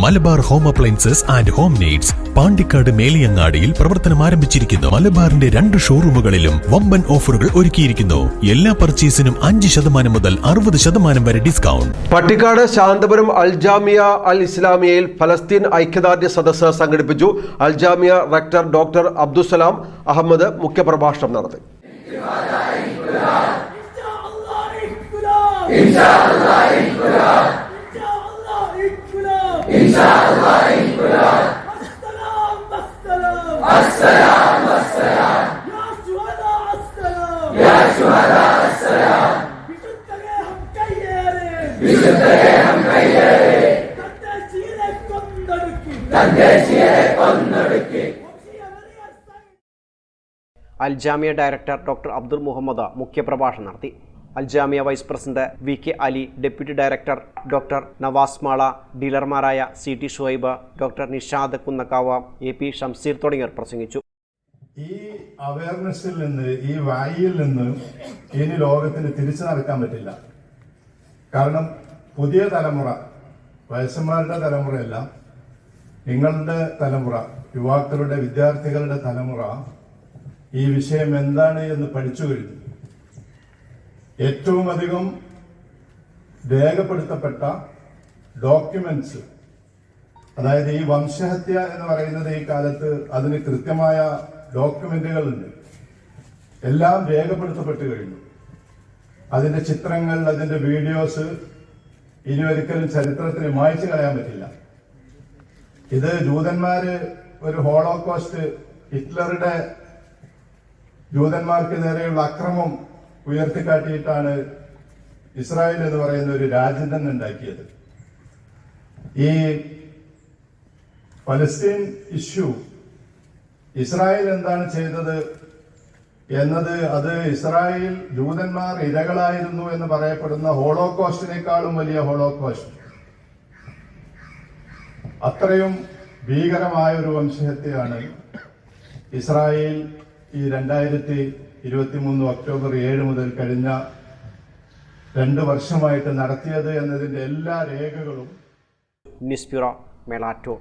Malabar home appliances and home needs Pandikkad മേലിയങ്ങാടിയിൽ പ്രവർത്തനം ആരംഭിച്ചിരിക്കുന്നു. മലബാറിന്റെ 2 ഷോറൂമുകളിലും വമ്പൻ ഓഫറുകൾ ഒരുക്കിയിരിക്കുന്നു. എല്ലാ പർച്ചേസിനും 5% മുതൽ 60% വരെ ഡിസ്കൗണ്ട്. പട്ടിക്കാട് ശാന്തപുരം അൽജാമിയ അൽ ഇസ്ലാമിയയിൽ ഫലസ്തീൻ ഐക്യദാർഢ്യ സദസ്സ് സംഘടിപ്പിച്ചു. അൽജാമിയ റക്ടർ ഡോക്ടർ അബ്ദുസലാം അഹമ്മദ് മുഖ്യപ്രഭാഷണം നടത്തി. അൽജാമിയ ഡയറക്ടർ ഡോക്ടർ അബ്ദുൽ മുഹമ്മദ് മുഖ്യപ്രഭാഷണം നടത്തി. Aljamia vice president VK Ali, deputy director doctor Navas Mala, ഡീലർമാരായ CT Shuhaib, doctor Nishad Kunnakkavu, AP Shamseer തുടങ്ങിയവർ പ്രസംഗിച്ചു. ഈ അവയർനെസ്സിൽ നിന്ന്, ഈ വായിൽ നിന്ന് ഇനി ലോകത്തിന് തിരിച്ചു നടക്കാൻ പറ്റില്ല. കാരണം പുതിയ തലമുറ, വയസ്സന്മാരുടെ തലമുറയല്ല, നിങ്ങളുടെ തലമുറ, യുവാക്കളുടെ, വിദ്യാർത്ഥികളുടെ തലമുറ ഈ വിഷയം എന്താണ് എന്ന് പഠിച്ചു കഴിഞ്ഞു. ഏറ്റവും അധികം രേഖപ്പെടുത്തപ്പെട്ട ഡോക്യുമെന്റ്സ്, അതായത് ഈ വംശഹത്യ എന്ന് പറയുന്നത് ഈ കാലത്ത് അതിന് കൃത്യമായ ഡോക്യുമെന്റുകളുണ്ട്. എല്ലാം രേഖപ്പെടുത്തപ്പെട്ടു കഴിഞ്ഞു. അതിന്റെ ചിത്രങ്ങൾ, അതിന്റെ വീഡിയോസ് ഇനി ഒരിക്കലും ചരിത്രത്തിന് മായ്ച്ചു കളയാൻ പറ്റില്ല. ഇത് ജൂതന്മാര് ഒരു ഹോളോകോസ്റ്റ്, ഹിറ്റ്ലറുടെ ജൂതന്മാർക്ക് നേരെയുള്ള അക്രമം ഉയർത്തിക്കാട്ടിയിട്ടാണ് ഇസ്രായേൽ എന്ന് പറയുന്ന ഒരു രാജ്യം തന്നെ ഉണ്ടാക്കിയത്. ഈ പലസ്തീൻ ഇഷ്യൂ ഇസ്രായേൽ എന്താണ് ചെയ്തത് എന്നത്, അത് ഇസ്രായേൽ ജൂതന്മാർ ഇരകളായിരുന്നു എന്ന് പറയപ്പെടുന്ന ഹോളോകോസ്റ്റിനേക്കാളും വലിയ ഹോളോകോസ്റ്റ്, അത്രയും ഭീകരമായ ഒരു വംശഹത്യയാണ് ഇസ്രായേൽ ഈ 2023 ഒക്ടോബർ 7 മുതൽ കഴിഞ്ഞ 2 വർഷമായിട്ട് നടത്തിയത് എന്നതിന്റെ എല്ലാ രേഖകളും. News bureau, Melattur.